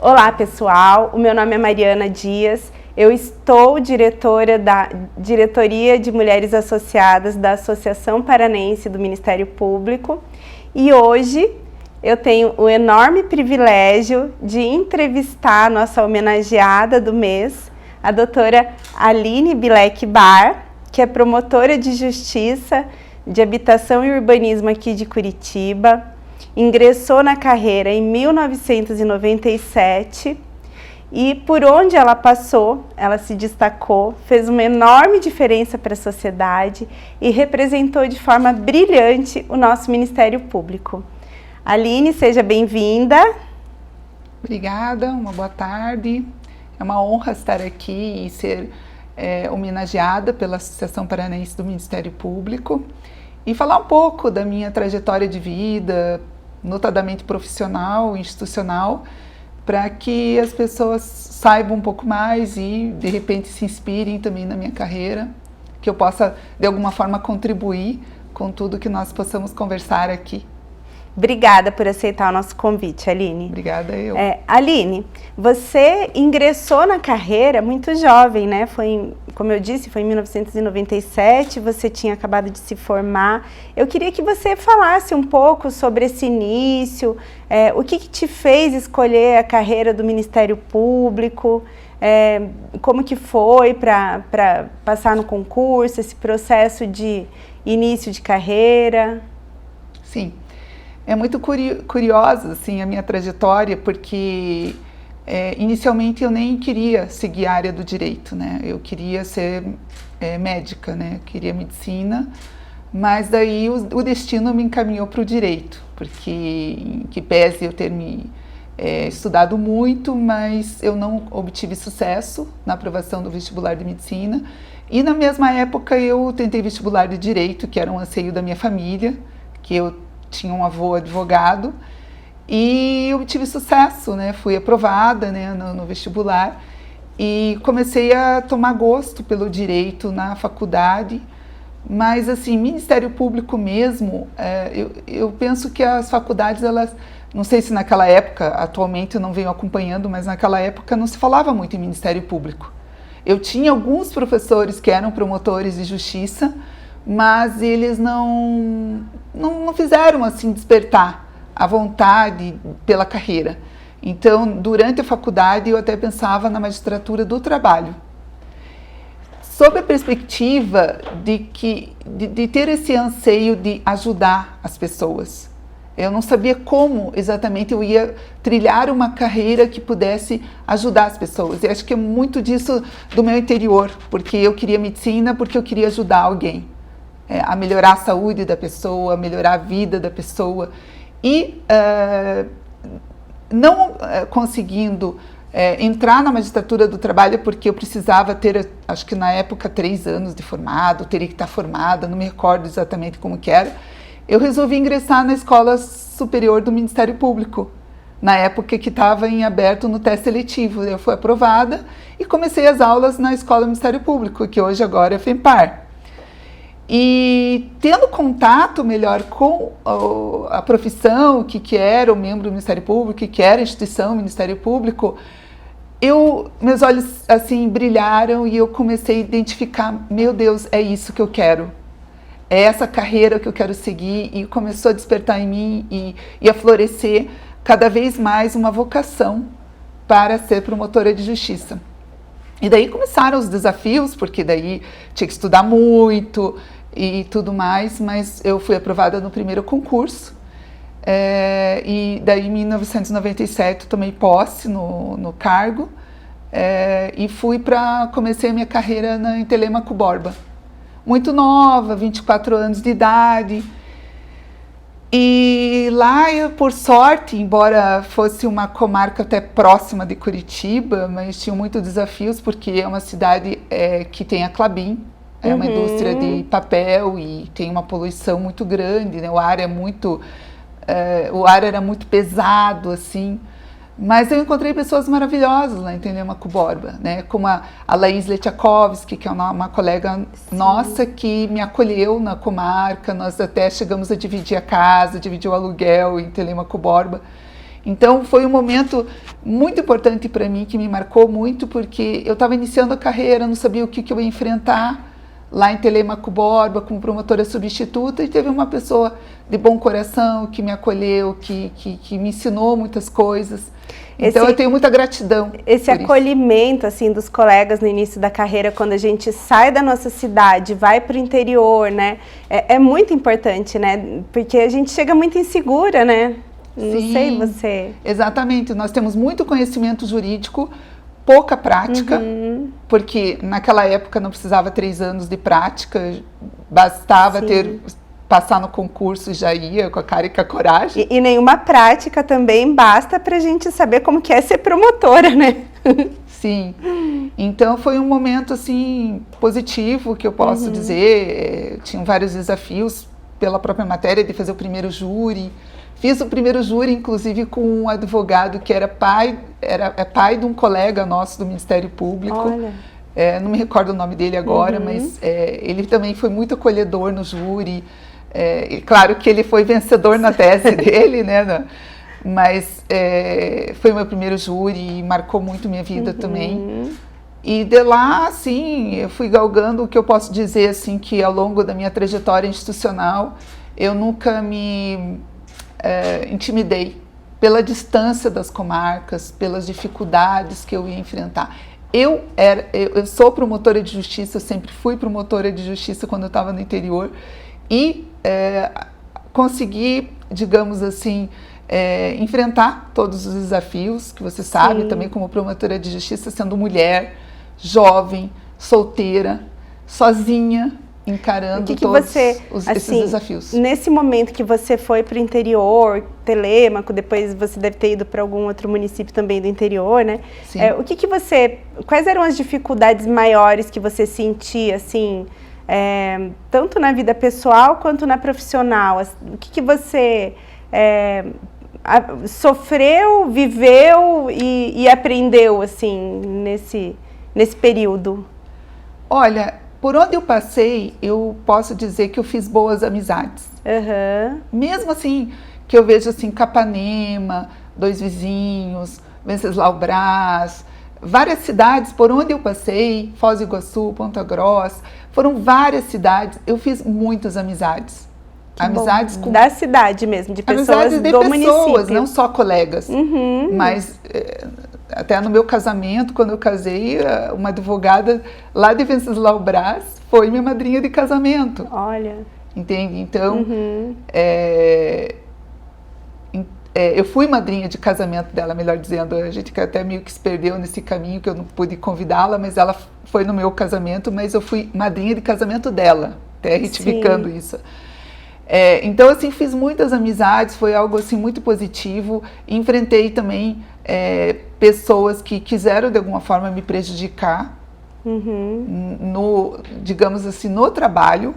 Olá pessoal, o meu nome é Mariana Dias, eu estou diretora da Diretoria de Mulheres Associadas da Associação Paranense do Ministério Público e hoje eu tenho o enorme privilégio de entrevistar a nossa homenageada do mês, a doutora Aline Bilek Bar, que é promotora de Justiça de Habitação e Urbanismo aqui de Curitiba. Ingressou na carreira em 1997 e por onde ela passou, ela se destacou, fez uma enorme diferença para a sociedade e representou de forma brilhante o nosso Ministério Público. Aline, seja bem-vinda. Obrigada, uma boa tarde. É uma honra estar aqui e ser homenageada pela Associação Paranense do Ministério Público e falar um pouco da minha trajetória de vida, notadamente profissional, institucional, para que as pessoas saibam um pouco mais e, de repente, se inspirem também na minha carreira, que eu possa, de alguma forma, contribuir com tudo que nós possamos conversar aqui. Obrigada por aceitar o nosso convite, Aline. Obrigada, eu. Aline, você ingressou na carreira muito jovem, né? Como eu disse, foi em 1997, você tinha acabado de se formar. Eu queria que você falasse um pouco sobre esse início, o que te fez escolher a carreira do Ministério Público, como que foi para passar no concurso, esse processo de início de carreira. Sim. É muito curiosa assim, a minha trajetória, porque inicialmente eu nem queria seguir a área do direito, né? Eu queria ser médica, né? Eu queria medicina, mas daí o destino me encaminhou para o direito, porque em que pese eu ter me estudado muito, mas eu não obtive sucesso na aprovação do vestibular de medicina, e na mesma época eu tentei vestibular de direito, que era um anseio da minha família, que eu tinha um avô advogado e obtive sucesso, né? Fui aprovada, né, no vestibular e comecei a tomar gosto pelo direito na faculdade, mas assim, Ministério Público mesmo, eu penso que as faculdades, elas, não sei se naquela época, atualmente eu não venho acompanhando, mas naquela época não se falava muito em Ministério Público. Eu tinha alguns professores que eram promotores de justiça, mas eles não fizeram assim despertar a vontade pela carreira. Então, durante a faculdade, eu até pensava na magistratura do trabalho. Sob a perspectiva de ter esse anseio de ajudar as pessoas. Eu não sabia como exatamente eu ia trilhar uma carreira que pudesse ajudar as pessoas. E acho que é muito disso do meu interior, porque eu queria medicina, porque eu queria ajudar alguém. A melhorar a saúde da pessoa, a melhorar a vida da pessoa e não conseguindo entrar na magistratura do trabalho porque eu precisava ter, acho que na época, 3 anos de formado, teria que estar formada, não me recordo exatamente como que era, eu resolvi ingressar na Escola Superior do Ministério Público, na época que estava em aberto no teste seletivo. Eu fui aprovada e comecei as aulas na Escola do Ministério Público, que hoje agora é FEMPAR. E tendo contato melhor com a profissão, o que era o membro do Ministério Público, o que era a instituição Ministério Público, meus olhos assim brilharam e eu comecei a identificar, meu Deus, é isso que eu quero. É essa carreira que eu quero seguir, e começou a despertar em mim e a florescer cada vez mais uma vocação para ser promotora de justiça. E daí começaram os desafios, porque daí tinha que estudar muito e tudo mais, mas eu fui aprovada no primeiro concurso. E daí em 1997 tomei posse no cargo e comecei a minha carreira em Telêmaco Borba. Muito nova, 24 anos de idade. E lá, por sorte, embora fosse uma comarca até próxima de Curitiba, mas tinha muitos desafios, porque é uma cidade que tem a Klabin, é uma indústria de papel e tem uma poluição muito grande, né? O ar era muito pesado, assim. Mas eu encontrei pessoas maravilhosas lá em Telêmaco Borba, né? Como a Laís Letiakovski, que é uma colega nossa que me acolheu na comarca. Nós até chegamos a dividir a casa, dividir o aluguel em Telêmaco Borba. Então foi um momento muito importante para mim, que me marcou muito, porque eu estava iniciando a carreira, não sabia o que eu ia enfrentar lá em Telêmaco Borba, como promotora substituta, e teve uma pessoa de bom coração que me acolheu, que me ensinou muitas coisas. Então eu tenho muita gratidão. Esse acolhimento assim dos colegas no início da carreira, quando a gente sai da nossa cidade, vai para o interior, né? É muito importante, né? Porque a gente chega muito insegura, né? Não sei você. Exatamente. Nós temos muito conhecimento jurídico, pouca prática, porque naquela época não precisava 3 anos de prática, bastava passar no concurso e já ia com a cara e com a coragem. E nenhuma prática também basta para a gente saber como que é ser promotora, né? Sim. Então foi um momento assim positivo, que eu posso dizer. Tinham vários desafios pela própria matéria de fazer o primeiro júri. Fiz o primeiro júri, inclusive, com um advogado que era pai de um colega nosso do Ministério Público. Olha. Não me recordo o nome dele agora, mas ele também foi muito acolhedor no júri. Claro que ele foi vencedor na tese dele, né? Mas foi o meu primeiro júri e marcou muito minha vida também. E de lá, assim, eu fui galgando. O que eu posso dizer, assim, que ao longo da minha trajetória institucional, eu nunca me intimidei pela distância das comarcas, pelas dificuldades que eu ia enfrentar. Eu sou promotora de justiça, sempre fui promotora de justiça quando eu estava no interior, e consegui, digamos assim, enfrentar todos os desafios que você sabe, também como promotora de justiça, sendo mulher, jovem, solteira, sozinha, encarando esses desafios. Nesse momento que você foi para o interior, Telêmaco, depois você deve ter ido para algum outro município também do interior, né? Sim. Quais eram as dificuldades maiores que você sentia, assim, tanto na vida pessoal quanto na profissional? O que você sofreu, viveu e aprendeu, assim, nesse período? Olha, por onde eu passei, eu posso dizer que eu fiz boas amizades. Mesmo assim, que eu vejo assim, Capanema, Dois Vizinhos, Venceslau Braz, várias cidades por onde eu passei, Foz do Iguaçu, Ponta Grossa, foram várias cidades, eu fiz muitas amizades. Amizades com... Da cidade mesmo, de pessoas do município. Não só colegas, mas... Até no meu casamento, quando eu casei, uma advogada lá de Venceslau Braz foi minha madrinha de casamento. Olha. Entende? Então, eu fui madrinha de casamento dela, melhor dizendo. A gente até meio que se perdeu nesse caminho, que eu não pude convidá-la, mas ela foi no meu casamento, mas eu fui madrinha de casamento dela, até retificando isso. Então, assim, fiz muitas amizades, foi algo assim muito positivo. Enfrentei também pessoas que quiseram de alguma forma me prejudicar, digamos assim, no trabalho,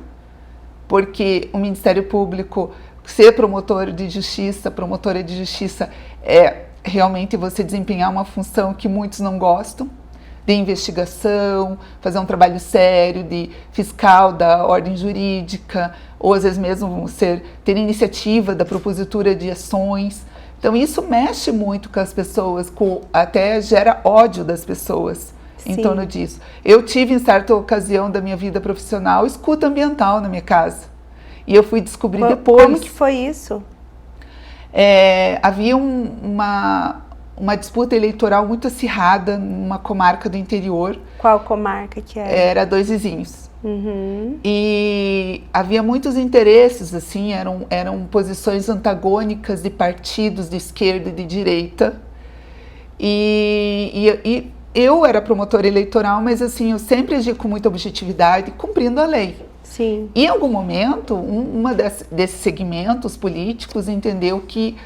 porque o Ministério Público, ser promotora de justiça é realmente você desempenhar uma função que muitos não gostam, de investigação, fazer um trabalho sério, de fiscal da ordem jurídica, ou às vezes mesmo ter iniciativa da propositura de ações. Então isso mexe muito com as pessoas, até gera ódio das pessoas em torno disso. Eu tive em certa ocasião da minha vida profissional escuta ambiental na minha casa. E eu fui descobrir depois. Como que foi isso? Havia uma disputa eleitoral muito acirrada numa comarca do interior. Qual comarca que era? Era Dois Vizinhos. E havia muitos interesses, assim, eram posições antagônicas de partidos de esquerda e de direita. E eu era promotora eleitoral, mas assim, eu sempre agi com muita objetividade, cumprindo a lei. Sim. E em algum momento, uma desses segmentos políticos entendeu que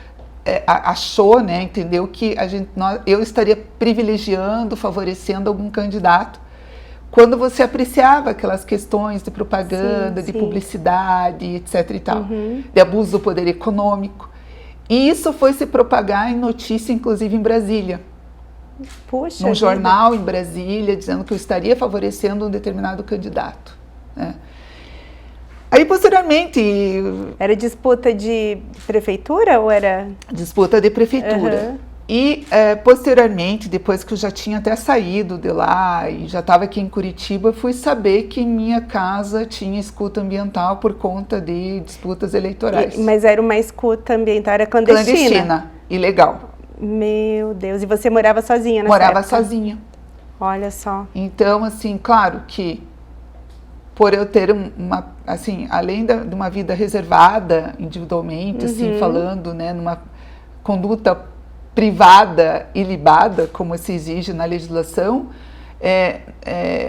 achou, né, entendeu que eu estaria privilegiando, favorecendo algum candidato, quando você apreciava aquelas questões de propaganda, de publicidade, etc. e tal, de abuso do poder econômico. E isso foi se propagar em notícia, inclusive em Brasília. Puxa, num jornal em Brasília, dizendo que eu estaria favorecendo um determinado candidato, né? E isso foi se propagar em notícia, inclusive em Brasília, num jornal em Brasília, dizendo que eu estaria favorecendo um determinado candidato. Puxa, um jornal em Brasília, dizendo que eu estaria favorecendo um determinado candidato. Aí, posteriormente... Era disputa de prefeitura ou era... Disputa de prefeitura. E, posteriormente, depois que eu já tinha até saído de lá e já estava aqui em Curitiba, fui saber que minha casa tinha escuta ambiental por conta de disputas eleitorais. Mas era uma escuta ambiental, era clandestina? Clandestina, ilegal. Meu Deus, e você morava sozinha nessa Morava época? sozinha. Olha só. Então, assim, claro que por eu ter assim, além de uma vida reservada individualmente, assim, falando, né, numa conduta privada ilibada, como se exige na legislação,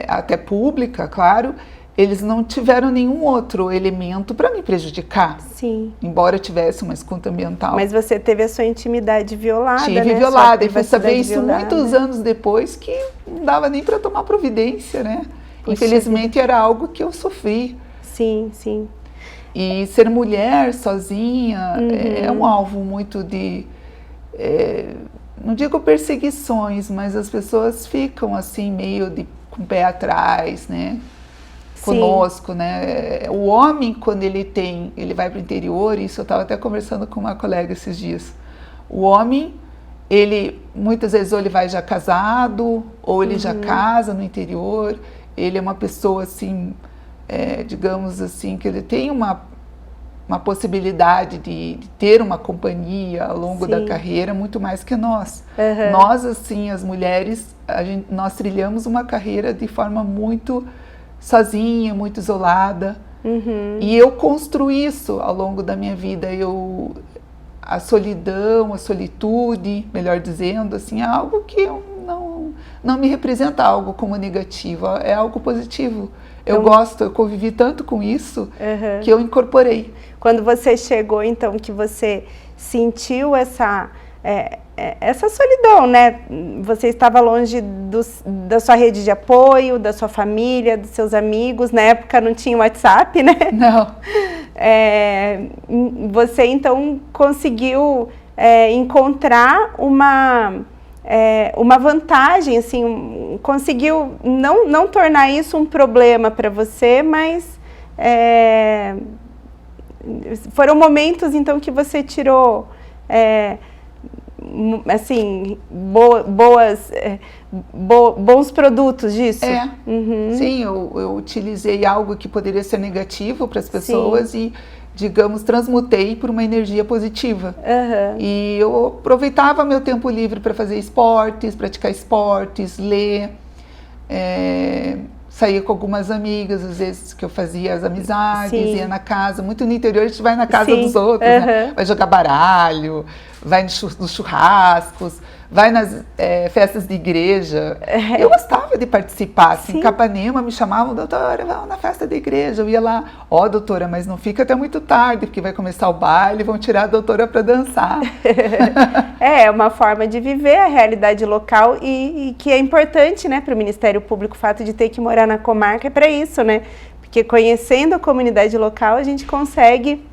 até pública, claro, eles não tiveram nenhum outro elemento para me prejudicar. Sim. Embora eu tivesse uma escuta ambiental. Mas você teve a sua intimidade violada, né? Tive violada, e fui saber isso muitos anos depois, que não dava nem para tomar providência, né? Poxa, infelizmente era algo que eu sofri. Sim, sim. E ser mulher sozinha é um alvo muito de... não digo perseguições, mas as pessoas ficam assim meio com o pé atrás, né? Conosco, né? O homem, quando ele vai para o interior, isso eu estava até conversando com uma colega esses dias. O homem, ele muitas vezes ou ele vai já casado, ou ele já casa no interior. Ele é uma pessoa assim, digamos assim, que ele tem uma possibilidade de ter uma companhia ao longo da carreira muito mais que nós. Nós, assim, as mulheres, nós trilhamos uma carreira de forma muito sozinha, muito isolada. E eu construí isso ao longo da minha vida. A solidão, a solitude, melhor dizendo, assim, é algo que não me representa algo como negativo, é algo positivo. Eu gosto, eu convivi tanto com isso que eu incorporei. Quando você chegou, então, que você sentiu essa solidão, né? Você estava longe da sua rede de apoio, da sua família, dos seus amigos. Na época não tinha WhatsApp, né? Não. Você, então, conseguiu encontrar uma vantagem, assim, conseguiu não tornar isso um problema para você, mas foram momentos, então, que você tirou, assim, bons produtos disso? Sim, eu utilizei algo que poderia ser negativo para as pessoas e, digamos, transmutei por uma energia positiva. E eu aproveitava meu tempo livre para fazer esportes, praticar esportes, ler, saía com algumas amigas, às vezes que eu fazia as amizades, ia na casa, muito no interior a gente vai na casa dos outros, né? Vai jogar baralho, vai nos churrascos, vai nas festas de igreja. Eu gostava de participar, assim, em Capanema me chamavam, doutora, vamos na festa da igreja. Eu ia lá, doutora, mas não fica até muito tarde, porque vai começar o baile, vão tirar a doutora para dançar. É uma forma de viver a realidade local e que é importante, né, para o Ministério Público, o fato de ter que morar na comarca é para isso, né? Porque conhecendo a comunidade local, a gente consegue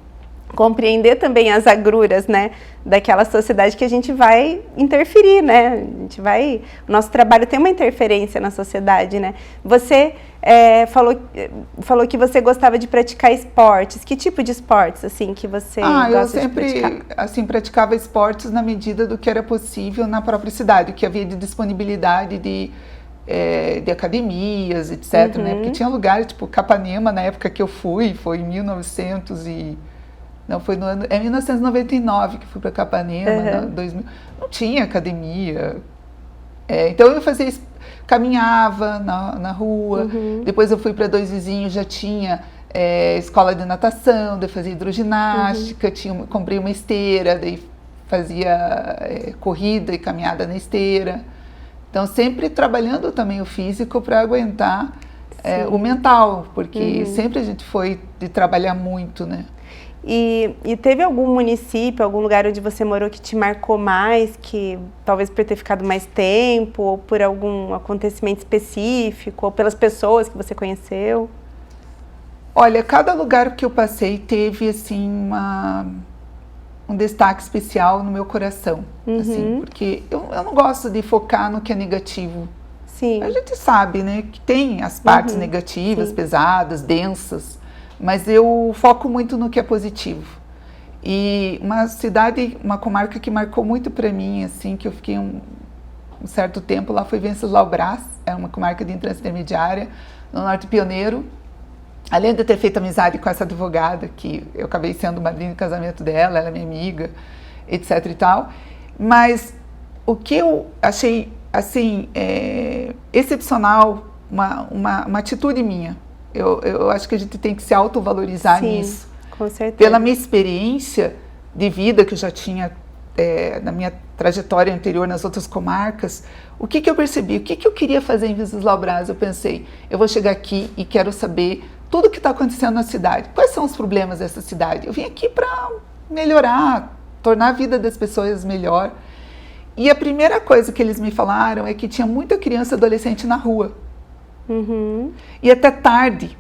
compreender também as agruras, né, daquela sociedade que a gente vai interferir, né? O nosso trabalho tem uma interferência na sociedade, né? Você falou que você gostava de praticar esportes. Que tipo de esportes, assim, que você gosta de praticar? Eu sempre, assim, praticava esportes na medida do que era possível na própria cidade, o que havia de disponibilidade de academias, etc, né? Porque tinha lugares, tipo Capanema, na época que eu fui, foi em 1999 que fui para Capanema, 2000, não tinha academia. Então eu caminhava na rua, depois eu fui para Dois Vizinhos, já tinha escola de natação, daí fazia hidroginástica, comprei uma esteira, daí fazia corrida e caminhada na esteira. Então sempre trabalhando também o físico para aguentar o mental, porque sempre a gente foi de trabalhar muito, né? E teve algum município, algum lugar onde você morou que te marcou mais, que talvez por ter ficado mais tempo, ou por algum acontecimento específico, ou pelas pessoas que você conheceu? Olha, cada lugar que eu passei teve, assim, um destaque especial no meu coração, assim, porque eu não gosto de focar no que é negativo. Sim. A gente sabe, né, que tem as partes negativas, pesadas, densas, mas eu foco muito no que é positivo. E uma comarca que marcou muito para mim, assim, que eu fiquei um certo tempo lá, foi Venceslau Braz, é uma comarca de entrância intermediária, no Norte Pioneiro. Além de eu ter feito amizade com essa advogada, que eu acabei sendo madrinha de casamento dela, ela é minha amiga, etc e tal, mas o que eu achei, assim, excepcional, uma atitude minha, eu acho que a gente tem que se autovalorizar nisso. Com certeza. Pela minha experiência de vida que eu já tinha na minha trajetória anterior nas outras comarcas, o que eu percebi? O que eu queria fazer em Venceslau Braz? Eu pensei, eu vou chegar aqui e quero saber tudo o que está acontecendo na cidade. Quais são os problemas dessa cidade? Eu vim aqui para melhorar, tornar a vida das pessoas melhor. E a primeira coisa que eles me falaram é que tinha muita criança e adolescente na rua. E até tarde.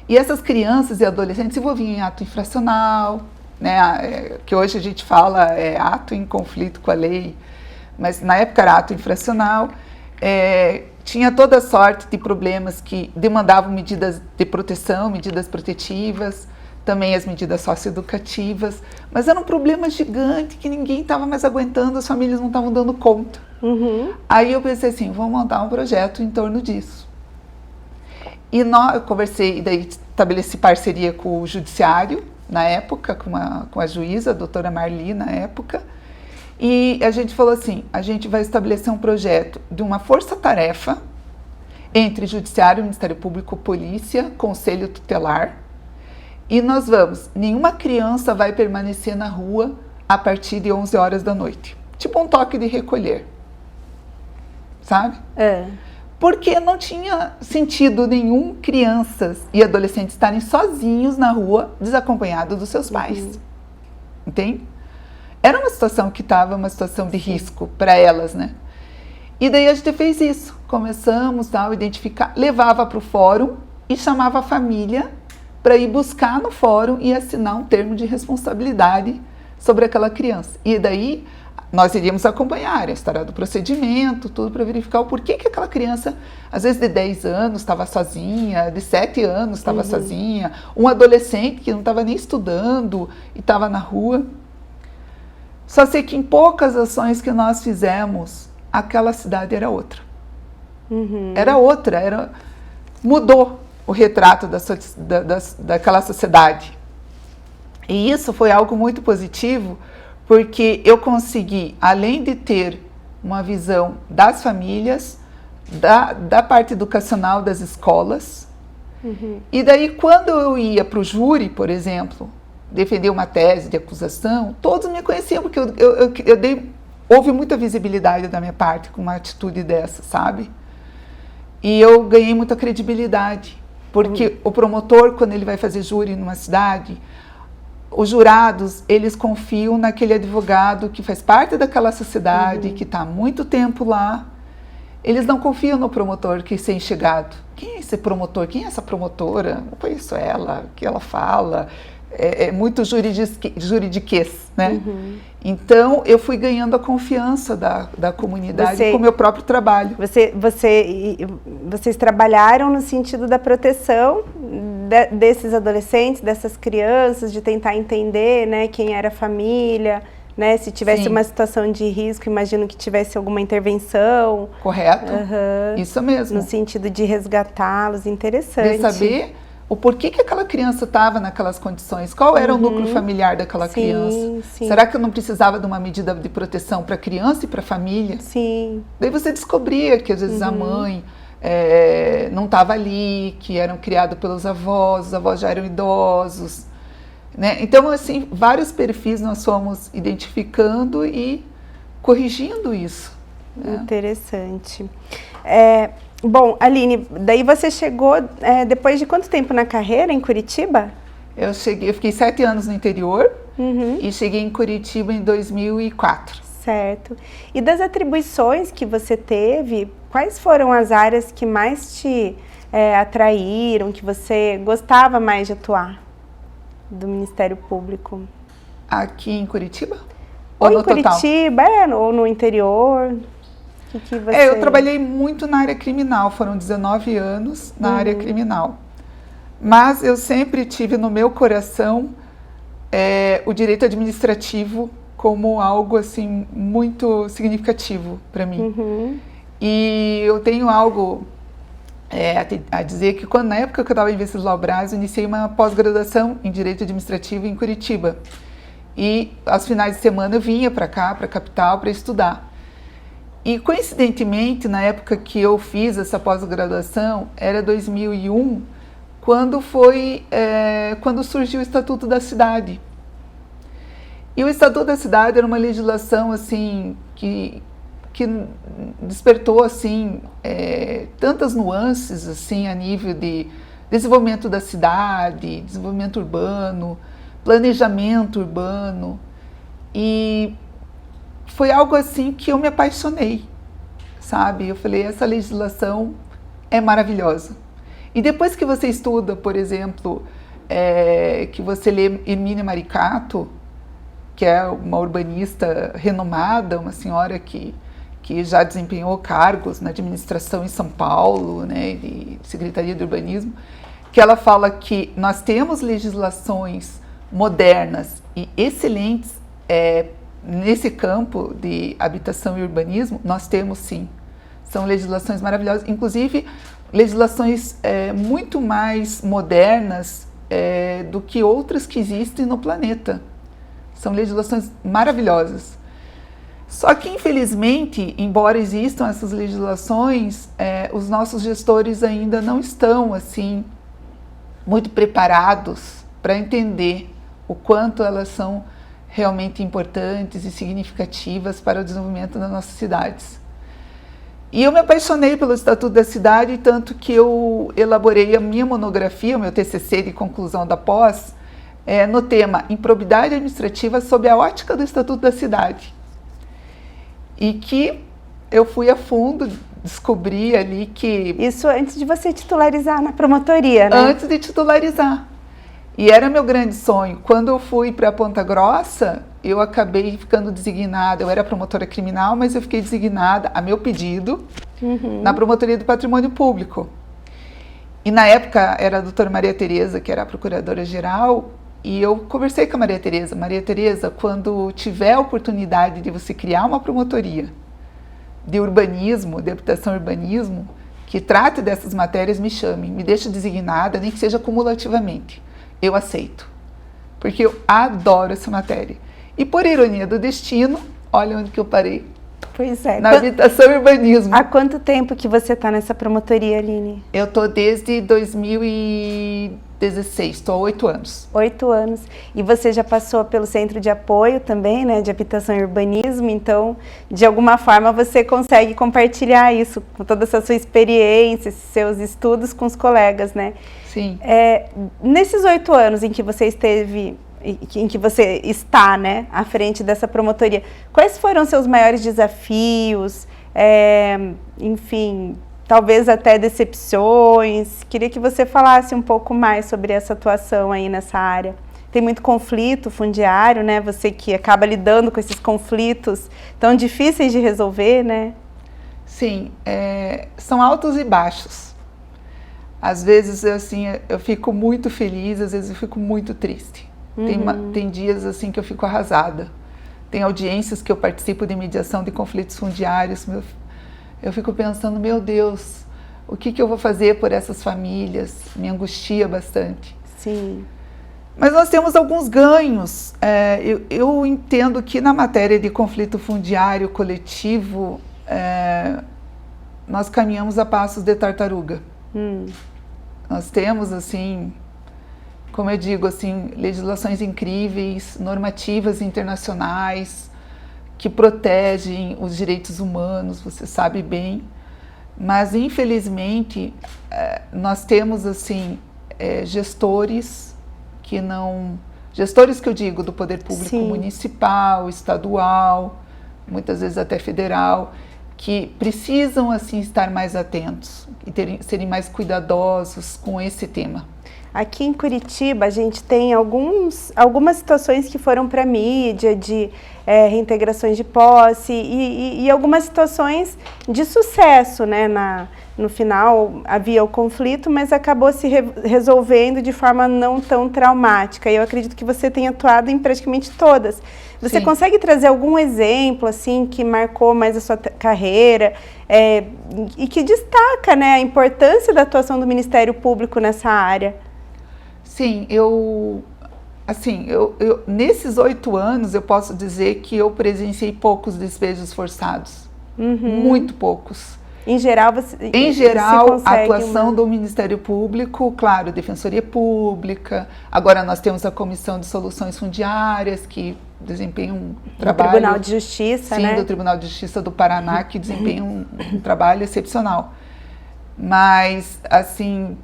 E essas crianças e adolescentes se envolviam em ato infracional, né, que hoje a gente fala ato em conflito com a lei, mas na época era ato infracional. Tinha toda sorte de problemas que demandavam medidas de proteção, medidas protetivas, também as medidas socioeducativas, mas era um problema gigante que ninguém estava mais aguentando, as famílias não estavam dando conta. Aí eu pensei assim, vamos montar um projeto em torno disso. E eu conversei, e daí estabeleci parceria com o judiciário, na época, com a juíza, a doutora Marli, na época, e a gente falou assim, a gente vai estabelecer um projeto de uma força-tarefa entre Judiciário, Ministério Público, Polícia, Conselho Tutelar, e nós nenhuma criança vai permanecer na rua a partir de 11 horas da noite. Tipo um toque de recolher, sabe? Porque não tinha sentido nenhum crianças e adolescentes estarem sozinhos na rua, desacompanhados dos seus pais. Entende? Era uma situação que estava uma situação de risco para elas, né? E daí a gente fez isso. Começamos, identificar, levava para o fórum e chamava a família para ir buscar no fórum e assinar um termo de responsabilidade sobre aquela criança. E daí nós iríamos acompanhar a história do procedimento, tudo para verificar o porquê que aquela criança, às vezes de 10 anos, estava sozinha, de 7 anos estava sozinha, um adolescente que não estava nem estudando e estava na rua. Só sei que em poucas ações que nós fizemos, aquela cidade era outra. Era outra, mudou o retrato daquela sociedade. E isso foi algo muito positivo, porque eu consegui, além de ter uma visão das famílias, da parte educacional das escolas, e daí quando eu ia para o júri, por exemplo, defender uma tese de acusação, todos me conheciam, porque houve muita visibilidade da minha parte com uma atitude dessa, sabe? E eu ganhei muita credibilidade, porque o promotor, quando ele vai fazer júri numa cidade, os jurados, eles confiam naquele advogado que faz parte daquela sociedade, que está há muito tempo lá. Eles não confiam no promotor que é chegado. Quem é esse promotor? Quem é essa promotora? Não conheço ela, o que ela fala. É muito juridiquês, né? Então, eu fui ganhando a confiança da comunidade com o meu próprio trabalho. Vocês trabalharam no sentido da proteção desses adolescentes, dessas crianças, de tentar entender, né, quem era a família, né, se tivesse uma situação de risco, imagino que tivesse alguma intervenção. Correto, isso mesmo. No sentido de resgatá-los, interessante. De saber o porquê que aquela criança estava naquelas condições, qual era o núcleo familiar daquela criança. Será que eu não precisava de uma medida de proteção para a criança e para a família? Daí você descobria que às vezes a mãe não estava ali, que eram criados pelos avós, os avós já eram idosos, né? Então, assim, vários perfis nós fomos identificando e corrigindo isso. Interessante. Bom, Aline, daí você chegou depois de quanto tempo na carreira, em Curitiba? Eu fiquei 7 anos no interior e cheguei em Curitiba em 2004. Certo. E das atribuições que você teve, quais foram as áreas que mais te atraíram, que você gostava mais de atuar do Ministério Público? Aqui em Curitiba? Ou em Curitiba, ou no interior? Que você... Eu trabalhei muito na área criminal, foram 19 anos na área criminal. mas eu sempre tive no meu coração o direito administrativo como algo assim muito significativo para mim. E eu tenho algo a dizer que na época que eu estava em Venceslau Braz, eu iniciei uma pós-graduação em direito administrativo em Curitiba. E aos finais de semana eu vinha para cá, para a capital, para estudar. E coincidentemente, na época que eu fiz essa pós-graduação, era 2001, quando surgiu o Estatuto da Cidade. E o Estatuto da Cidade era uma legislação assim que despertou assim tantas nuances assim a nível de desenvolvimento da cidade, desenvolvimento urbano, planejamento urbano, e foi algo assim que eu me apaixonei, sabe? Eu falei, essa legislação é maravilhosa. E depois que você estuda, por exemplo, que você lê Hermínia Maricato, que é uma urbanista renomada, uma senhora que já desempenhou cargos na administração em São Paulo, né, de Secretaria de Urbanismo, que ela fala que nós temos legislações modernas e excelentes nesse campo de habitação e urbanismo. Nós temos sim, são legislações maravilhosas, inclusive legislações muito mais modernas do que outras que existem no planeta. São legislações maravilhosas. Só que, infelizmente, embora existam essas legislações, os nossos gestores ainda não estão assim muito preparados para entender o quanto elas são realmente importantes e significativas para o desenvolvimento das nossas cidades. E eu me apaixonei pelo Estatuto da Cidade, tanto que eu elaborei a minha monografia, o meu TCC de conclusão da pós, no tema Improbidade Administrativa sob a ótica do Estatuto da Cidade. E que eu fui a fundo, descobri ali que... Isso antes de você titularizar na promotoria, né? Antes de titularizar. E era meu grande sonho. Quando eu fui para Ponta Grossa, eu acabei ficando designada. Eu era promotora criminal, mas eu fiquei designada, a meu pedido, na Promotoria do Patrimônio Público. E na época era a doutora Maria Tereza, que era a procuradora-geral, e eu conversei com a Maria Tereza. Maria Tereza, quando tiver a oportunidade de você criar uma promotoria de urbanismo, de habitação e urbanismo, que trate dessas matérias, me chame, me deixe designada, nem que seja cumulativamente. Eu aceito, porque eu adoro essa matéria. E por ironia do destino, olha onde que eu parei. Pois é. Na habitação e urbanismo. Há quanto tempo que você está nessa promotoria, Aline? Eu estou desde 2016, estou há 8 anos. 8 anos. E você já passou pelo Centro de Apoio também, né, de Habitação e Urbanismo, então, de alguma forma, você consegue compartilhar isso, com toda essa sua experiência, seus estudos com os colegas, né? Sim. Nesses 8 anos em que você esteve... em que você está, né, à frente dessa promotoria, quais foram seus maiores desafios, enfim, talvez até decepções? Queria que você falasse um pouco mais sobre essa atuação aí nessa área. Tem muito conflito fundiário, né, você que acaba lidando com esses conflitos tão difíceis de resolver, né? Sim, são altos e baixos. Às vezes, assim, eu fico muito feliz, às vezes eu fico muito triste. Tem dias assim que eu fico arrasada. Tem audiências que eu participo de mediação de conflitos fundiários. Eu fico pensando, meu Deus, o que eu vou fazer por essas famílias? Me angustia bastante. Sim. Mas nós temos alguns ganhos. Eu entendo que na matéria de conflito fundiário coletivo, nós caminhamos a passos de tartaruga. Nós temos, assim... como eu digo, assim, legislações incríveis, normativas internacionais que protegem os direitos humanos, você sabe bem, mas infelizmente nós temos assim gestores que não, gestores que eu digo do poder público Sim. municipal, estadual, muitas vezes até federal, que precisam assim estar mais atentos e serem mais cuidadosos com esse tema. Aqui em Curitiba, a gente tem algumas situações que foram para a mídia, de reintegrações de posse e algumas situações de sucesso, né, no final havia o conflito, mas acabou se resolvendo de forma não tão traumática. E eu acredito que você tem atuado em praticamente todas. Você Sim. consegue trazer algum exemplo assim que marcou mais a sua carreira e que destaca, né, a importância da atuação do Ministério Público nessa área? Sim, nesses 8 anos eu posso dizer que eu presenciei poucos despejos forçados, muito poucos. Em geral, a atuação do Ministério Público, claro, Defensoria Pública, agora nós temos a Comissão de Soluções Fundiárias, que desempenha um trabalho... Do Tribunal de Justiça, sim, né? do Tribunal de Justiça do Paraná, que desempenha um trabalho excepcional. Mas, assim,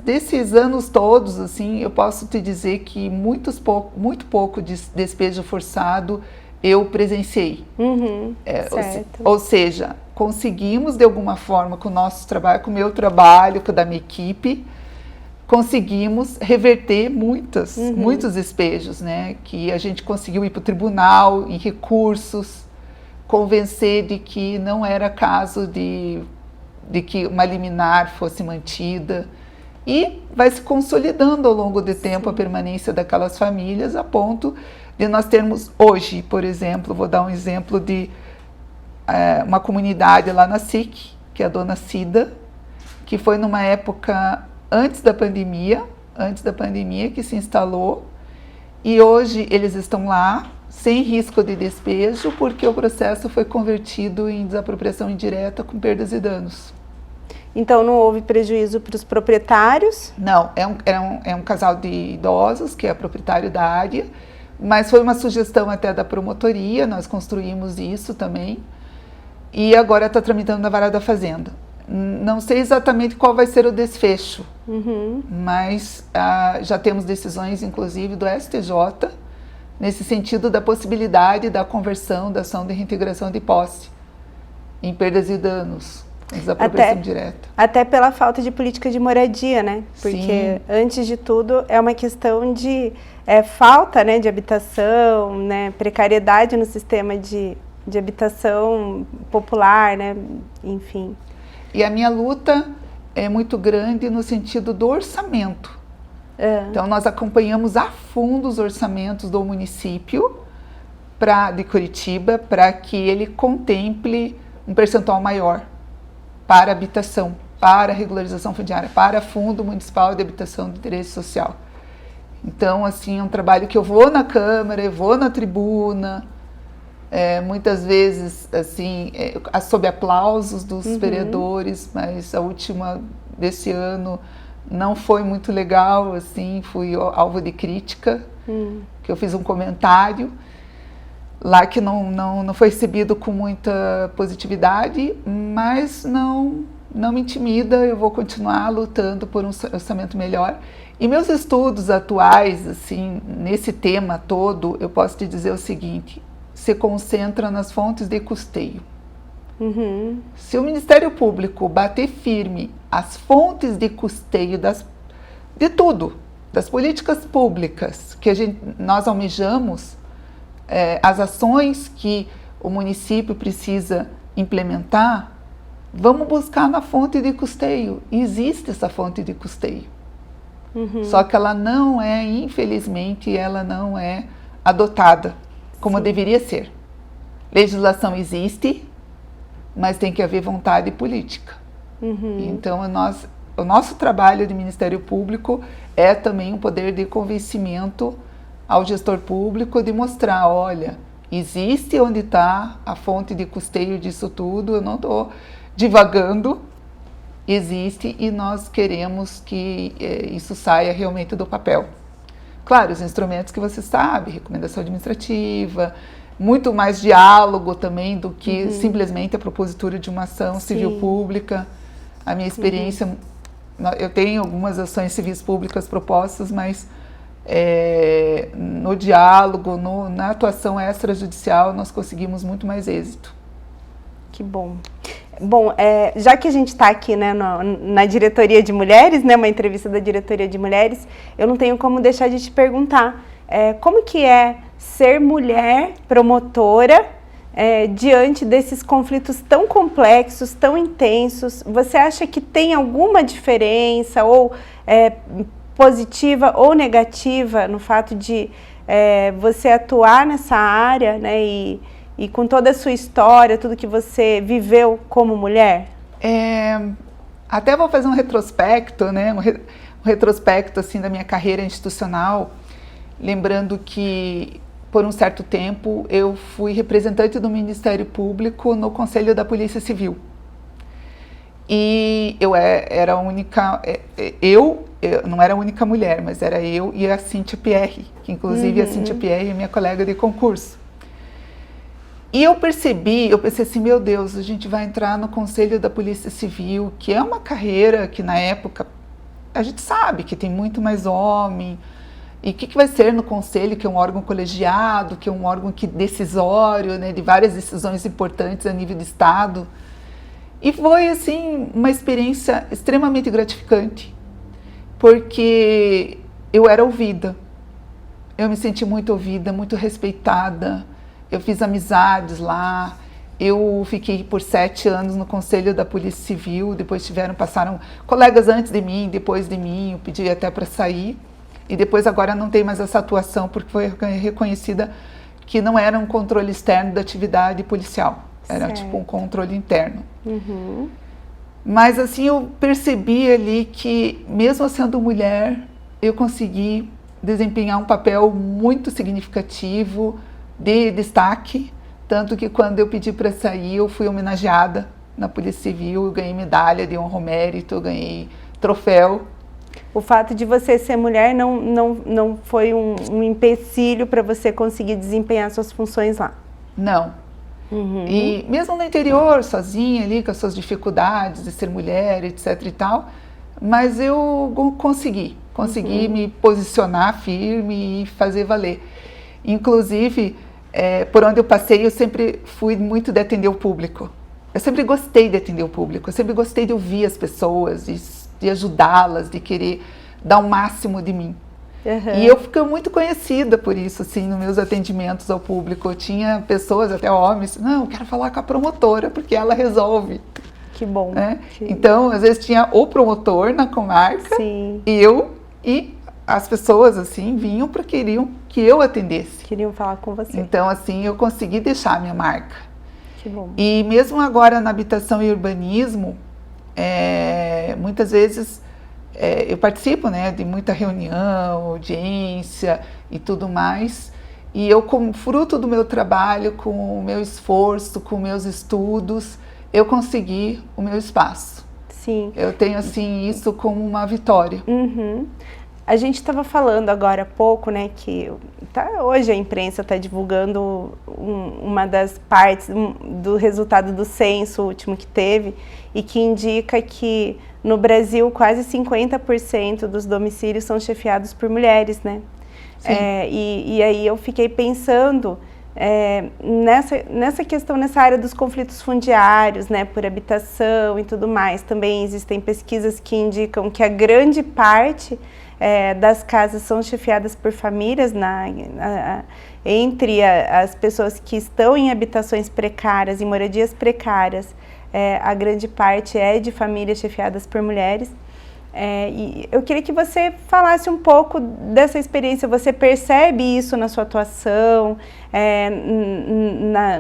desses anos todos, assim, eu posso te dizer que muito pouco de despejo forçado eu presenciei. Ou seja, conseguimos de alguma forma com o nosso trabalho, com o meu trabalho, com o da minha equipe, conseguimos reverter muitos despejos, né? Que a gente conseguiu ir para o tribunal, em recursos, convencer de que não era caso de que uma liminar fosse mantida, e vai se consolidando ao longo do tempo a permanência daquelas famílias, a ponto de nós termos hoje, por exemplo, vou dar um exemplo de uma comunidade lá na SIC, que é a Dona Cida, que foi numa época antes da pandemia que se instalou, e hoje eles estão lá sem risco de despejo, porque o processo foi convertido em desapropriação indireta com perdas e danos. Então não houve prejuízo para os proprietários? Não, é um casal de idosos que é proprietário da área, mas foi uma sugestão até da promotoria, nós construímos isso também, e agora está tramitando na Vara da Fazenda. Não sei exatamente qual vai ser o desfecho, mas já temos decisões, inclusive, do STJ, nesse sentido da possibilidade da conversão da ação de reintegração de posse em perdas e danos, com desapropriação direta. Até pela falta de política de moradia, né? Porque, sim, antes de tudo, é uma questão de falta, né, de habitação, né, precariedade no sistema de habitação popular, né, enfim. E a minha luta é muito grande no sentido do orçamento. Então, nós acompanhamos a fundo os orçamentos do município de Curitiba para que ele contemple um percentual maior para habitação, para regularização fundiária, para Fundo Municipal de Habitação de Interesse Social. Então, assim, é um trabalho que eu vou na Câmara, eu vou na tribuna, muitas vezes, assim, sob aplausos dos vereadores, mas a última desse ano não foi muito legal, assim, fui alvo de crítica, que eu fiz um comentário lá que não foi recebido com muita positividade, mas não me intimida, eu vou continuar lutando por um orçamento melhor. E meus estudos atuais, assim, nesse tema todo, eu posso te dizer o seguinte: se concentra nas fontes de custeio. Se o Ministério Público bater firme as fontes de custeio de tudo, das políticas públicas que nós almejamos, as ações que o município precisa implementar, vamos buscar na fonte de custeio. Existe essa fonte de custeio. Só que ela não é, infelizmente, ela não é adotada como deveria ser. Legislação existe, mas tem que haver vontade política. Então, o nosso trabalho de Ministério Público é também um poder de convencimento ao gestor público de mostrar, olha, existe onde está a fonte de custeio disso tudo, eu não estou divagando, existe e nós queremos que isso saia realmente do papel. Claro, os instrumentos que você sabe, recomendação administrativa, muito mais diálogo também do que simplesmente a propositura de uma ação civil pública. A minha experiência, eu tenho algumas ações civis públicas propostas, mas no diálogo, na atuação extrajudicial, nós conseguimos muito mais êxito. Que bom. Bom, já que a gente está aqui, né, na diretoria de mulheres, né, uma entrevista da diretoria de mulheres, eu não tenho como deixar de te perguntar como que é ser mulher promotora diante desses conflitos tão complexos, tão intensos, você acha que tem alguma diferença, ou positiva ou negativa, no fato de você atuar nessa área, né, e com toda a sua história, tudo que você viveu como mulher? Até vou fazer um retrospecto, né, um retrospecto assim, da minha carreira institucional, lembrando que por um certo tempo eu fui representante do Ministério Público no Conselho da Polícia Civil. E eu era a única, eu não era a única mulher, mas era eu e a Cíntia Pierre, que inclusive a Cíntia Pierre é minha colega de concurso. E eu pensei assim, meu Deus, a gente vai entrar no Conselho da Polícia Civil, que é uma carreira que na época a gente sabe que tem muito mais homem. E o que vai ser no Conselho, que é um órgão colegiado, que é um órgão decisório, né, de várias decisões importantes a nível de Estado. E foi, assim, uma experiência extremamente gratificante, porque eu era ouvida. Eu me senti muito ouvida, muito respeitada. Eu fiz amizades lá. Eu fiquei por 7 anos no Conselho da Polícia Civil, depois passaram colegas antes de mim, depois de mim, eu pedi até para sair. E depois agora não tem mais essa atuação, porque foi reconhecida que não era um controle externo da atividade policial. Era tipo um controle interno. Mas assim, eu percebi ali que, mesmo sendo mulher, eu consegui desempenhar um papel muito significativo, de destaque. Tanto que quando eu pedi para sair, eu fui homenageada na Polícia Civil, eu ganhei medalha de honra ao mérito, eu ganhei troféu. O fato de você ser mulher não foi um empecilho para você conseguir desempenhar suas funções lá? Não. E mesmo no interior, sozinha ali, com as suas dificuldades de ser mulher, etc e tal, mas eu consegui me posicionar firme e fazer valer. Inclusive, por onde eu passei, eu sempre fui muito de atender o público. Eu sempre gostei de atender o público, eu sempre gostei de ouvir as pessoas, de ajudá-las, de querer dar o máximo de mim. E eu fiquei muito conhecida por isso, assim, nos meus atendimentos ao público. Eu tinha pessoas, até homens, não, eu quero falar com a promotora, porque ela resolve. Que bom. Então, às vezes tinha o promotor na comarca, Sim. e as pessoas, assim, vinham porque queriam que eu atendesse. Queriam falar com você. Então, assim, eu consegui deixar a minha marca. Que bom. E mesmo agora na habitação e urbanismo, muitas vezes eu participo, né, de muita reunião, audiência e tudo mais, e eu, como fruto do meu trabalho, com o meu esforço, com meus estudos, eu consegui o meu espaço. Sim. Eu tenho, assim, isso como uma vitória. A gente estava falando agora há pouco, né, que hoje a imprensa está divulgando uma das partes do resultado do censo último que teve, e que indica que no Brasil quase 50% dos domicílios são chefiados por mulheres, né? E aí eu fiquei pensando nessa questão, nessa área dos conflitos fundiários, né, por habitação e tudo mais. Também existem pesquisas que indicam que a grande parte das casas são chefiadas por famílias, entre as pessoas que estão em habitações precárias, em moradias precárias, a grande parte é de famílias chefiadas por mulheres. E eu queria que você falasse um pouco dessa experiência. Você percebe isso na sua atuação,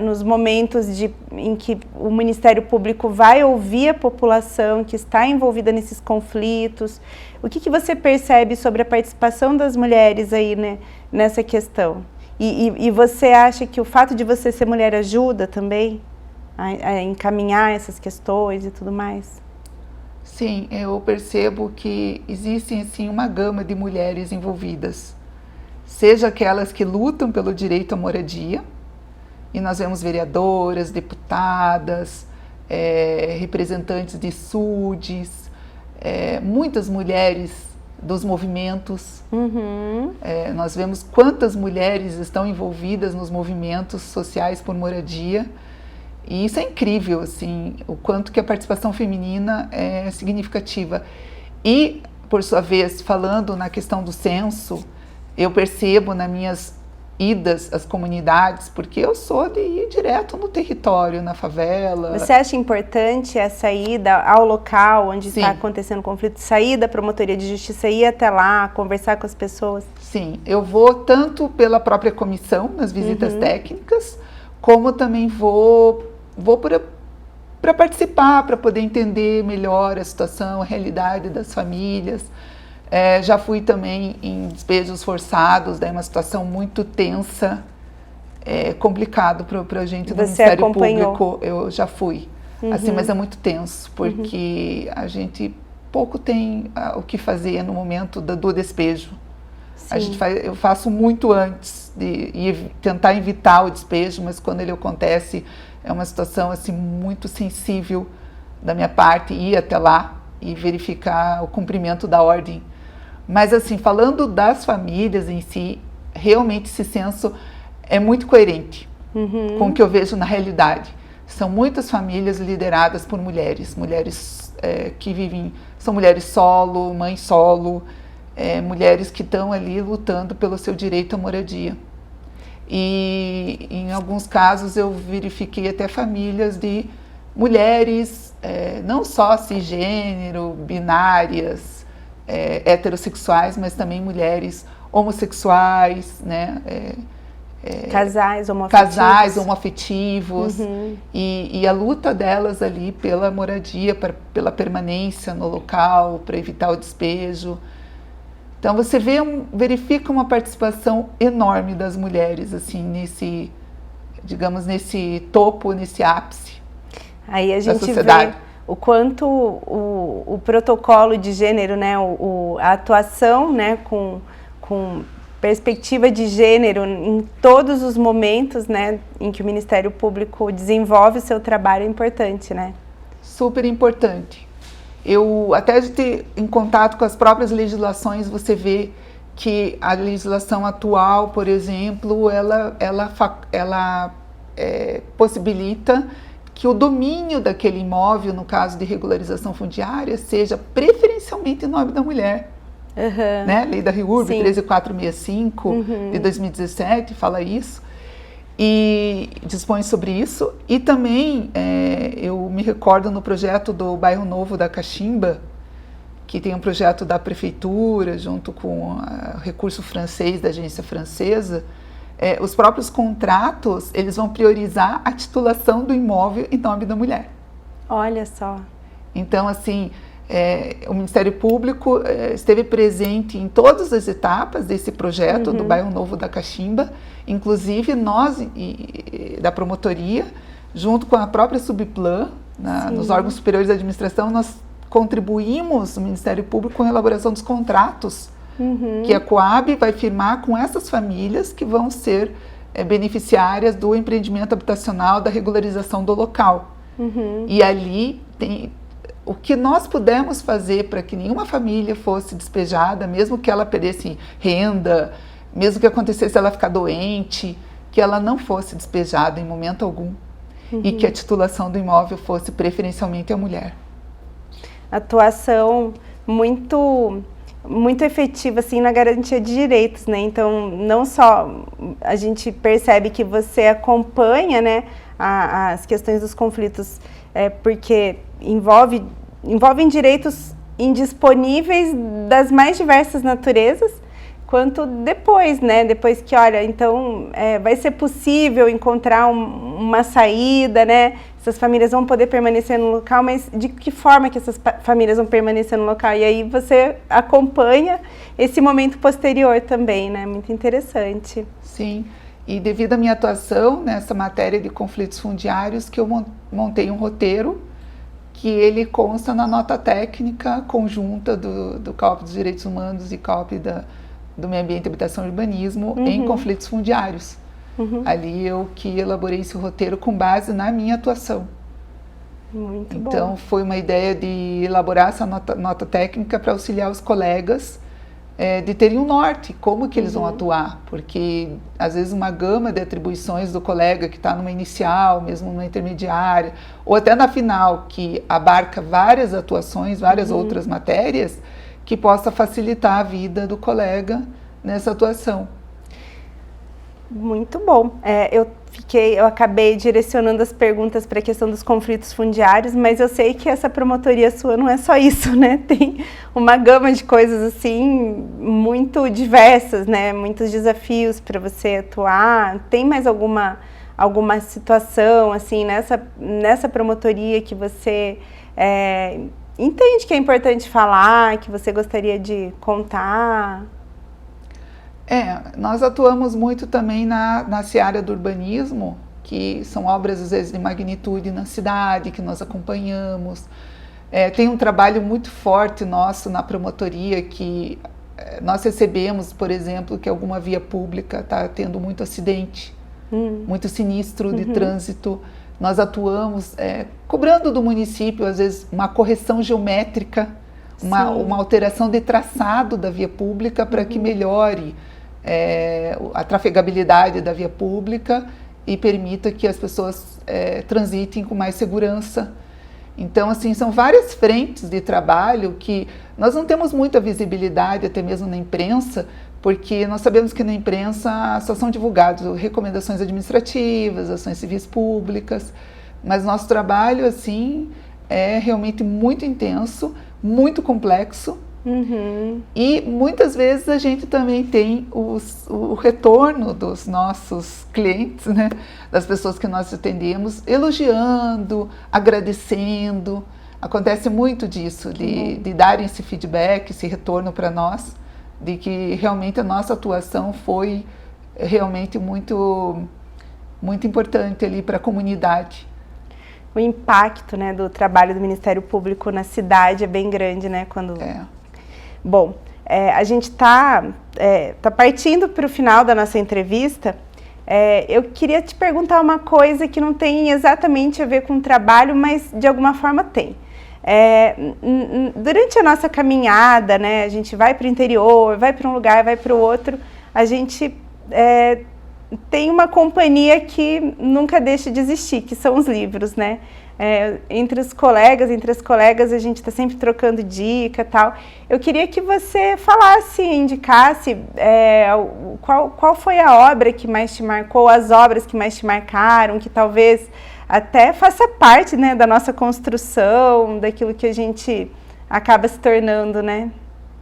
nos momentos em que o Ministério Público vai ouvir a população que está envolvida nesses conflitos? O que você percebe sobre a participação das mulheres aí, né, nessa questão? E você acha que o fato de você ser mulher ajuda também a encaminhar essas questões e tudo mais? Sim, eu percebo que existem, assim, uma gama de mulheres envolvidas, seja aquelas que lutam pelo direito à moradia, e nós vemos vereadoras, deputadas, representantes de SUDES, muitas mulheres dos movimentos. Nós vemos quantas mulheres estão envolvidas nos movimentos sociais por moradia. E isso é incrível, assim, o quanto que a participação feminina é significativa. E, por sua vez, falando na questão do censo, eu percebo nas minhas idas às comunidades, porque eu sou de ir direto no território, na favela. Você acha importante essa ida ao local onde está acontecendo o conflito, sair da promotoria de justiça, ir até lá, conversar com as pessoas? Sim, eu vou tanto pela própria comissão, nas visitas técnicas, como também vou para participar, para poder entender melhor a situação, a realidade das famílias. Já fui também em despejos forçados, daí uma situação muito tensa, complicado para a gente do Ministério Público. Eu já fui, assim, mas é muito tenso, porque a gente pouco tem o que fazer no momento do despejo. Eu faço muito antes de tentar evitar o despejo, mas quando ele acontece é uma situação assim muito sensível da minha parte, ir até lá e verificar o cumprimento da ordem. Mas assim, falando das famílias em si, realmente esse censo é muito coerente com o que eu vejo na realidade. São muitas famílias lideradas por mulheres que vivem, são mulheres solo, mães solo, mulheres que estão ali lutando pelo seu direito à moradia. E em alguns casos eu verifiquei até famílias de mulheres, não só cisgênero, binárias, heterossexuais, mas também mulheres homossexuais, né? Casais homoafetivos, e a luta delas ali pela moradia, pela permanência no local, para evitar o despejo. Então você verifica uma participação enorme das mulheres assim nesse topo, nesse ápice. Aí a gente vê o quanto o protocolo de gênero, né, a atuação, né, com perspectiva de gênero em todos os momentos, né, em que o Ministério Público desenvolve o seu trabalho é importante, né? Super importante. Eu até de ter em contato com as próprias legislações, você vê que a legislação atual, por exemplo, ela possibilita que o domínio daquele imóvel, no caso de regularização fundiária, seja preferencialmente em nome da mulher. Né? Lei da REURB 13465 de 2017 fala isso e dispõe sobre isso. E também eu me recordo no projeto do Bairro Novo da Caximba, que tem um projeto da prefeitura junto com o recurso francês da agência francesa. Os próprios contratos, eles vão priorizar a titulação do imóvel em nome da mulher. Olha só. Então, assim, o Ministério Público esteve presente em todas as etapas desse projeto do Bairro Novo da Caximba, inclusive nós, da promotoria, junto com a própria Subplan, nos órgãos superiores da administração, nós contribuímos no Ministério Público com a elaboração dos contratos que a Coab vai firmar com essas famílias que vão ser beneficiárias do empreendimento habitacional, da regularização do local. E ali tem o que nós pudemos fazer para que nenhuma família fosse despejada, mesmo que ela perdesse renda, mesmo que acontecesse ela ficar doente, que ela não fosse despejada em momento algum e que a titulação do imóvel fosse preferencialmente a mulher. Atuação muito efetiva assim na garantia de direitos, né? Então, não só a gente percebe que você acompanha, né, as questões dos conflitos, porque envolvem direitos indisponíveis das mais diversas naturezas, quanto depois, né? Depois que, olha, então vai ser possível encontrar uma saída, né? Essas famílias vão poder permanecer no local, mas de que forma que essas famílias vão permanecer no local? E aí você acompanha esse momento posterior também, né? Muito interessante. Sim, e devido à minha atuação nessa matéria de conflitos fundiários, que eu montei um roteiro que ele consta na nota técnica conjunta do CAUP dos Direitos Humanos e CAUP do Meio Ambiente, Habitação e Urbanismo em conflitos fundiários. Ali eu que elaborei esse roteiro com base na minha atuação. Muito então, bom. Foi uma ideia de elaborar essa nota técnica para auxiliar os colegas de terem um norte, como que eles vão atuar, porque às vezes uma gama de atribuições do colega que está numa inicial, mesmo numa intermediária, ou até na final, que abarca várias atuações, várias outras matérias, que possa facilitar a vida do colega nessa atuação. Muito bom. Eu acabei direcionando as perguntas para a questão dos conflitos fundiários, mas eu sei que essa promotoria sua não é só isso, né? Tem uma gama de coisas assim muito diversas, né? Muitos desafios para você atuar. Tem mais alguma situação assim nessa promotoria que você entende que é importante falar, que você gostaria de contar? Nós atuamos muito também na seara do urbanismo, que são obras, às vezes, de magnitude na cidade, que nós acompanhamos. Tem um trabalho muito forte nosso na promotoria, que nós recebemos, por exemplo, que alguma via pública está tendo muito acidente, muito sinistro de trânsito. Nós atuamos cobrando do município, às vezes, uma correção geométrica, uma alteração de traçado da via pública para que melhore a trafegabilidade da via pública e permita que as pessoas transitem com mais segurança. Então, assim, são várias frentes de trabalho que nós não temos muita visibilidade, até mesmo na imprensa, porque nós sabemos que na imprensa só são divulgadas recomendações administrativas, ações civis públicas, mas nosso trabalho, assim, é realmente muito intenso, muito complexo. E muitas vezes a gente também tem o retorno dos nossos clientes, né? Das pessoas que nós atendemos, elogiando, agradecendo. Acontece muito disso, de darem esse feedback, esse retorno para nós, de que realmente a nossa atuação foi realmente muito, muito importante ali para a comunidade. O impacto, né, do trabalho do Ministério Público na cidade é bem grande, né? Bom, a gente está partindo para o final da nossa entrevista. Eu queria te perguntar uma coisa que não tem exatamente a ver com o trabalho, mas de alguma forma tem. Durante a nossa caminhada, né, a gente vai para o interior, vai para um lugar, vai para o outro, a gente tem uma companhia que nunca deixa de existir, que são os livros, né? Entre as colegas, a gente está sempre trocando dica e tal. Eu queria que você falasse, indicasse qual foi a obra que mais te marcou, as obras que mais te marcaram, que talvez até faça parte, né, da nossa construção, daquilo que a gente acaba se tornando, né?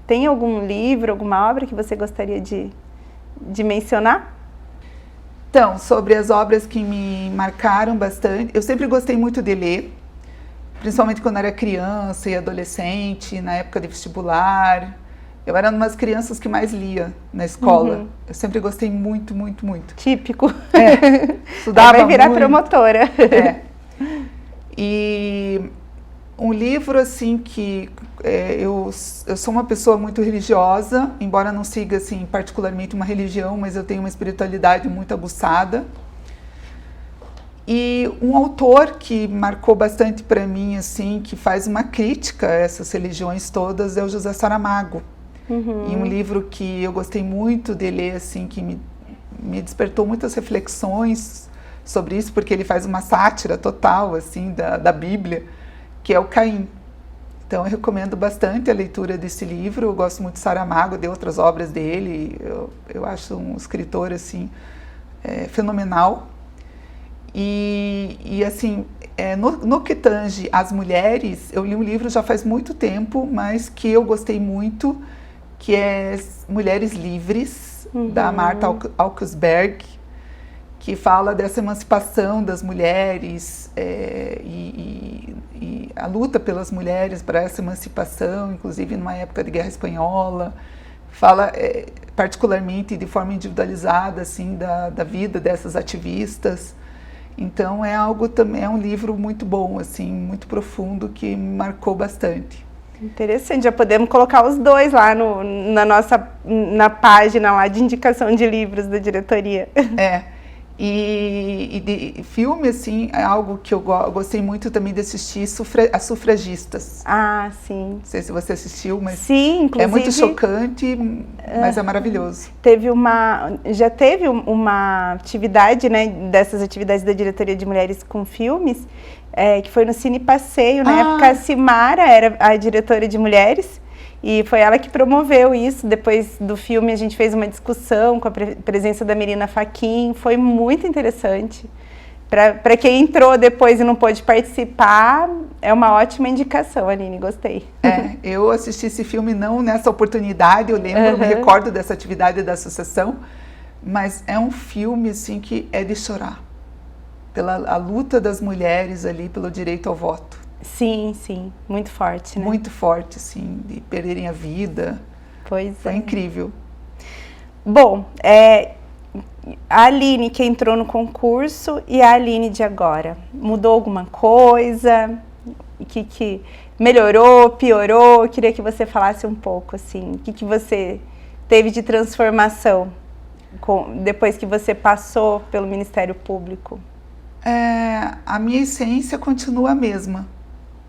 Tem algum livro, alguma obra que você gostaria de mencionar? Então, sobre as obras que me marcaram bastante, eu sempre gostei muito de ler, principalmente quando era criança e adolescente, na época de vestibular. Eu era uma das crianças que mais lia na escola. Eu sempre gostei muito, muito, muito. Típico. Estudava vai virar muito. Promotora. E um livro, assim, que eu sou uma pessoa muito religiosa, embora não siga, assim, particularmente uma religião, mas eu tenho uma espiritualidade muito aguçada. E um autor que marcou bastante para mim, assim, que faz uma crítica a essas religiões todas, é o José Saramago. E um livro que eu gostei muito de ler, assim, que me despertou muitas reflexões sobre isso, porque ele faz uma sátira total, assim, da Bíblia, que é o Caim. Então eu recomendo bastante a leitura desse livro. Eu gosto muito de Saramago, de outras obras dele. Eu acho um escritor, assim, fenomenal. E assim, no que tange as mulheres, eu li um livro já faz muito tempo, mas que eu gostei muito, que é Mulheres Livres, da Marta Augsberg, que fala dessa emancipação das mulheres e a luta pelas mulheres para essa emancipação, inclusive numa época de Guerra Espanhola. Fala particularmente de forma individualizada, assim, da vida dessas ativistas. Então é um livro muito bom, assim, muito profundo, que me marcou bastante. Interessante, já podemos colocar os dois lá na página lá de indicação de livros da diretoria. E de filme, assim, é algo que eu gostei muito também de assistir, As Sufragistas. Ah, sim. Não sei se você assistiu, mas sim, inclusive, é muito chocante, mas é maravilhoso. Já teve uma atividade, né, dessas atividades da diretoria de mulheres com filmes, que foi no Cine Passeio. Na época a Simara era a diretora de mulheres, E foi ela que promoveu isso. Depois do filme a gente fez uma discussão com a presença da Mirina Fachin, foi muito interessante. Para quem entrou depois e não pôde participar, é uma ótima indicação, Aline, gostei. Eu assisti esse filme não nessa oportunidade, eu lembro, me recordo dessa atividade da associação, mas é um filme assim que é de chorar, pela a luta das mulheres ali pelo direito ao voto. Sim, sim, muito forte, né? Muito forte, assim, de perderem a vida. Pois Foi incrível. Bom, a Aline que entrou no concurso e a Aline de agora, mudou alguma coisa? Que melhorou, piorou? Eu queria que você falasse um pouco, assim, o que você teve de transformação depois que você passou pelo Ministério Público? A minha essência continua a mesma,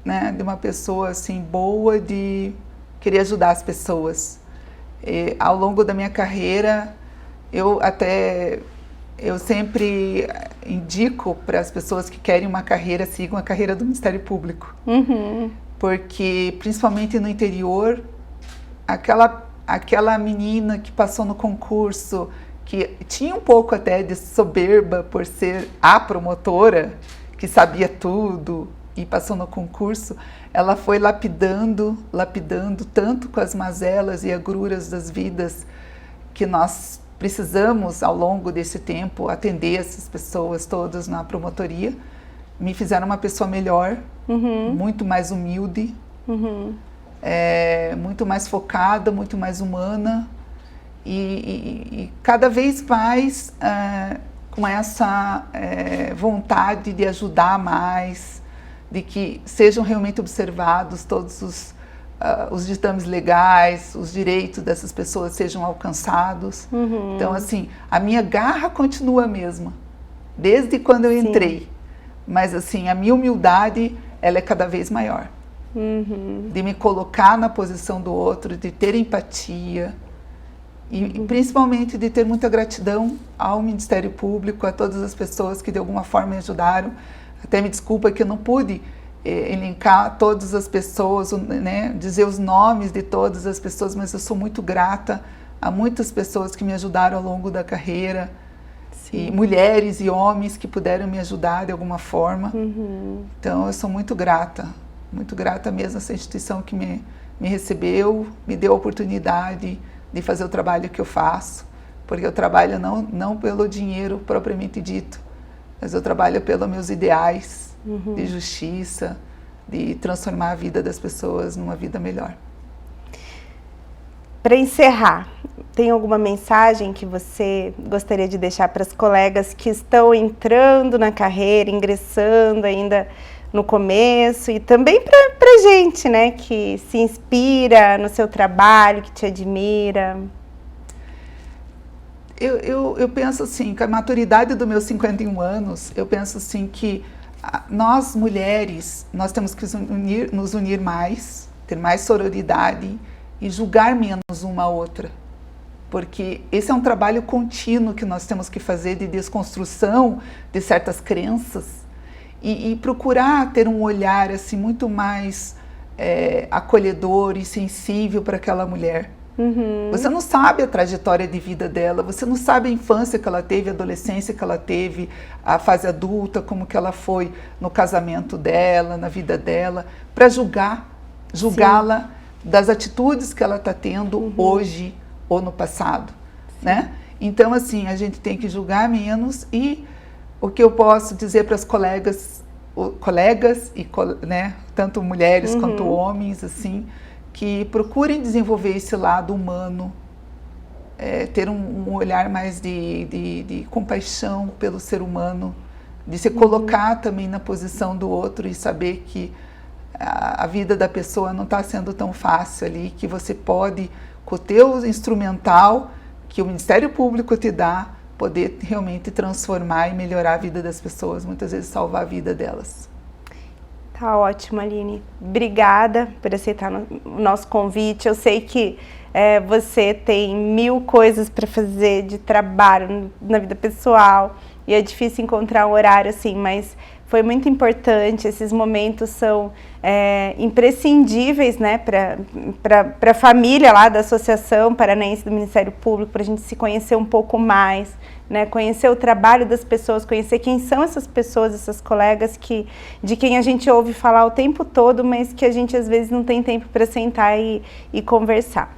né? De uma pessoa assim boa, de querer ajudar as pessoas. Ao longo da minha carreira, eu sempre indico para as pessoas que querem uma carreira, sigam a carreira do Ministério Público. Porque, principalmente no interior, aquela menina que passou no concurso, que tinha um pouco até de soberba por ser a promotora, que sabia tudo e passou no concurso, ela foi lapidando tanto com as mazelas e agruras das vidas que nós precisamos, ao longo desse tempo, atender essas pessoas todas na promotoria. Me fizeram uma pessoa melhor, muito mais humilde, muito mais focada, muito mais humana e cada vez mais com essa vontade de ajudar mais, de que sejam realmente observados todos os ditames legais, os direitos dessas pessoas sejam alcançados. Então, assim, a minha garra continua a mesma, desde quando eu entrei. Mas, assim, a minha humildade, ela é cada vez maior. De me colocar na posição do outro, de ter empatia e principalmente de ter muita gratidão ao Ministério Público, a todas as pessoas que de alguma forma me ajudaram. Até me desculpa que eu não pude elencar todas as pessoas, né, dizer os nomes de todas as pessoas, mas eu sou muito grata a muitas pessoas que me ajudaram ao longo da carreira, e mulheres e homens que puderam me ajudar de alguma forma. Então eu sou muito grata mesmo a essa instituição que me recebeu, me deu a oportunidade de fazer o trabalho que eu faço, porque eu trabalho não pelo dinheiro propriamente dito, mas eu trabalho pelos meus ideais de justiça, de transformar a vida das pessoas numa vida melhor. Para encerrar, tem alguma mensagem que você gostaria de deixar para as colegas que estão entrando na carreira, ingressando ainda no começo, e também para a gente, né, que se inspira no seu trabalho, que te admira? Eu penso assim, com a maturidade dos meus 51 anos, eu penso assim que nós mulheres, nós temos que nos unir mais, ter mais sororidade e julgar menos uma a outra. Porque esse é um trabalho contínuo que nós temos que fazer de desconstrução de certas crenças e procurar ter um olhar assim, muito mais acolhedor e sensível para aquela mulher. Você não sabe a trajetória de vida dela, você não sabe a infância que ela teve, a adolescência que ela teve, a fase adulta, como que ela foi no casamento dela, na vida dela, para julgá-la das atitudes que ela está tendo hoje ou no passado, né? Então, assim, a gente tem que julgar menos, e o que eu posso dizer para as colegas e, né, tanto mulheres quanto homens, assim, que procurem desenvolver esse lado humano, ter um olhar mais de compaixão pelo ser humano, de se colocar também na posição do outro e saber que a vida da pessoa não está sendo tão fácil ali, que você pode, com o teu instrumental que o Ministério Público te dá, poder realmente transformar e melhorar a vida das pessoas, muitas vezes salvar a vida delas. Tá ótimo, Aline. Obrigada por aceitar o nosso convite. Eu sei que você tem 1000 coisas para fazer de trabalho na vida pessoal e é difícil encontrar um horário assim, mas foi muito importante. Esses momentos são imprescindíveis, né, para a família lá da Associação Paranaense do Ministério Público, para a gente se conhecer um pouco mais, né, conhecer o trabalho das pessoas, conhecer quem são essas pessoas, essas colegas de quem a gente ouve falar o tempo todo, mas que a gente às vezes não tem tempo para sentar e conversar.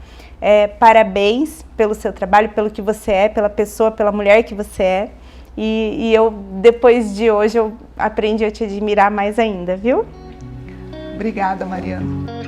Parabéns pelo seu trabalho, pelo que você é, pela pessoa, pela mulher que você é. E eu, depois de hoje, eu aprendi a te admirar mais ainda, viu? Obrigada, Mariana.